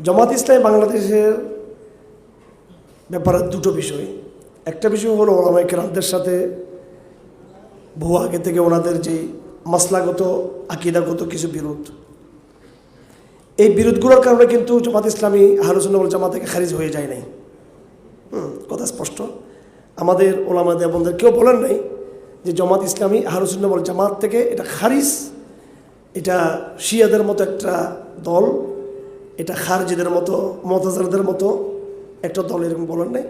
জামাত ইসলামী বাংলাদেশের ব্যাপারে দুটো বিষয়। একটা বিষয় হলো ওলামায়ে কেরামদের সাথে বহু আগে থেকে ওনাদের যে মাসলাগত আকীদাগত কিছু বিরোধ, এই বিরোধগুলোর কারণে কিন্তু জামাত ইসলামী আহলে সুন্নাহ ওয়াল জামাত থেকে খারিজ হয়ে যায় নাই। কথা স্পষ্ট। আমাদের ওলামা দেওবন্দের কেউ বলেন নাই যে জামাত ইসলামী আহলে সুন্নাহ ওয়াল জামাত থেকে এটা খারিজ, এটা শিয়াদের মতো একটা দল, এটা খারজিদের মতো মুতাজিলাদের মতো একটা দল, এরকম বলেন নাই।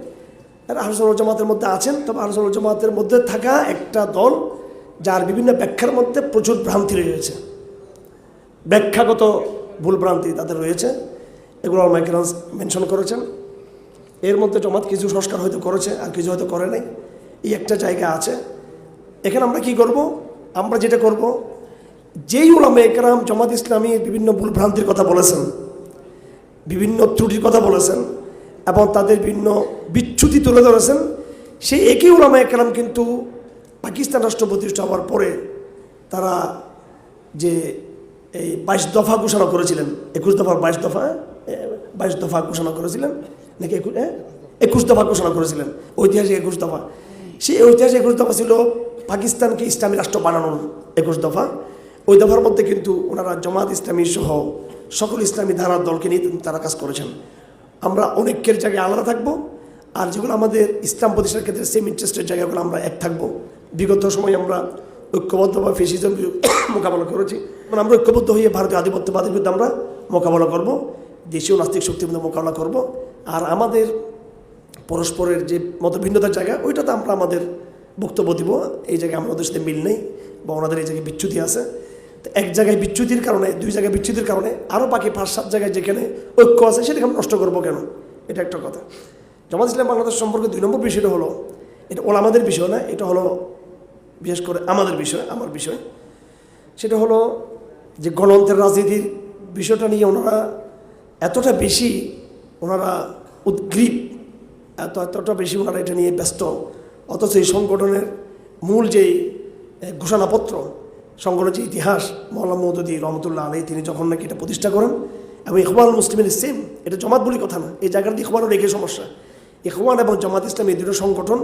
আর আহলে সুন্নাহ ওয়াল জামাতের মধ্যে আছেন, তবে আহলে সুন্নাহ ওয়াল জামাতের মধ্যে থাকা একটা দল যার বিভিন্ন ব্যাখ্যার মধ্যে প্রচুর ভ্রান্তি রয়েছে, ব্যাখ্যাগত ভুল ভ্রান্তি তাদের রয়েছে, এগুলো ওলামায়ে কেরাম মেনশন করেছেন। এর মধ্যে জামাত কিছু সংস্কার হয়তো করেছে আর কিছু হয়তো করে নাই, এই একটা জায়গা আছে। এখানে আমরা কি করব? আমরা যেটা করব, যেই ওলামায়ে কেরাম জামাত ইসলামীর বিভিন্ন ভুল ভ্রান্তির কথা বলেছেন, বিভিন্ন ত্রুটির কথা বলেছেন এবং তাদের বিভিন্ন বিচ্যুতি তুলে ধরেছেন, সেই একই ওলামায়ে কেরাম কিন্তু পাকিস্তান রাষ্ট্র প্রতিষ্ঠা হওয়ার পরে তারা যে এই 22 দফা ঘোষণা করেছিলেন, 21 দফা 22 দফা ঘোষণা করেছিলেন নাকি 21 দফা ঘোষণা করেছিলেন, ঐতিহাসিক 21 দফা। সেই ঐতিহাসিক 21 দফা ছিল পাকিস্তানকে ইসলামী রাষ্ট্র বানানোর 21 দফা। ওই দফার মধ্যে কিন্তু ওনারা জামাত ইসলামী সহ সকল ইসলামী ধারার দলকে নিয়ে তারা কাজ করেছেন। আমরা অনেকের জায়গায় আলাদা থাকবো, আর যেগুলো আমাদের ইসলাম প্রতিষ্ঠার ক্ষেত্রে সেম ইন্টারেস্টের জায়গাগুলো আমরা এক থাকবো। বিগত সময় আমরা ঐক্যবদ্ধভাবে ফ্যাসিজম মোকাবেলা করেছি, মানে আমরা ঐক্যবদ্ধ হয়ে ভারতীয় আধিপত্যবাদের বিরুদ্ধে আমরা মোকাবেলা করব, দেশীয় নাস্তিক শক্তির মধ্যে মোকাবেলা করব। আর আমাদের পরস্পরের যে মতভিন্নতার জায়গা, ওইটাতে আমরা আমাদের বক্তব্য দিব। এই জায়গায় আমরা ওদের সাথে মিল নেই বা ওনাদের এই জায়গায় বিচ্যুতি আছে। তো এক জায়গায় বিচ্যুতির কারণে, দুই জায়গায় বিচ্যুতির কারণে আরও বাকি 5-7 জায়গায় যেখানে ঐক্য আছে সেটাকে আমরা নষ্ট করবো কেন? এটা একটা কথা। জামাত ইসলাম বাংলাদেশ সম্পর্কে 2 নম্বর বিষয়টা হলো, এটা ওলামাদের বিষয় না, এটা হলো বিশেষ করে আমাদের বিষয়, আমার বিষয়। সেটা হলো যে গণতন্ত্রের রাজনীতির বিষয়টা নিয়ে ওনারা এতটা বেশি ওনারা উদ্গ্রীব, এতটা বেশি ওনারা এটা নিয়ে ব্যস্ত, অথচ এই সংগঠনের মূল যেই ঘোষণাপত্র, সংগঠনের যে ইতিহাস, মওলানা মওদুদী রহমতুল্লাহ আলাইহি তিনি যখন নাকি এটা প্রতিষ্ঠা করেন, এবং ইখওয়ানুল মুসলিমিন সেম, এটা জামাত বলি কথা না, এই জায়গার ইখওয়ানের রেখে সমস্যা। ইখওয়ান এবং জামাত ইসলাম এই দুটো সংগঠন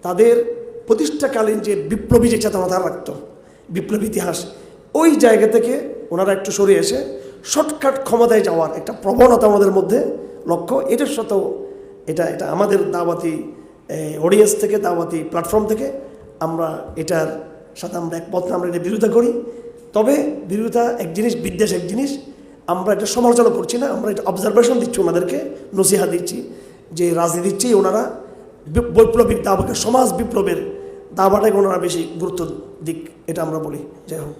তাদের প্রতিষ্ঠাকালীন যে বিপ্লবী যে চেতনা তারা রাখত, বিপ্লবী ইতিহাস, ওই জায়গা থেকে ওনারা একটু সরে এসে শর্টকাট ক্ষমতায় যাওয়ার একটা প্রবণতা আমাদের মধ্যে লক্ষ্য। এটার সাথেও এটা আমাদের দাওয়াতি অডিয়েন্স থেকে, দাওয়াতি প্ল্যাটফর্ম থেকে আমরা এটার সাথে আমরা একমত না, আমরা এটা বিরোধিতা করি। তবে বিরোধিতা এক জিনিস, বিদ্বেষ এক জিনিস। আমরা এটা সমালোচনা করছি না, আমরা এটা অবজারভেশন দিচ্ছি, ওনাদেরকে নসিহা দিচ্ছি যে রাজনীতির চেয়ে ওনারা বৈপ্লবিক দাবাকে, সমাজ বিপ্লবের দাবাটাকে ওনারা বেশি গুরুত্ব দিক, এটা আমরা বলি। যাই হোক।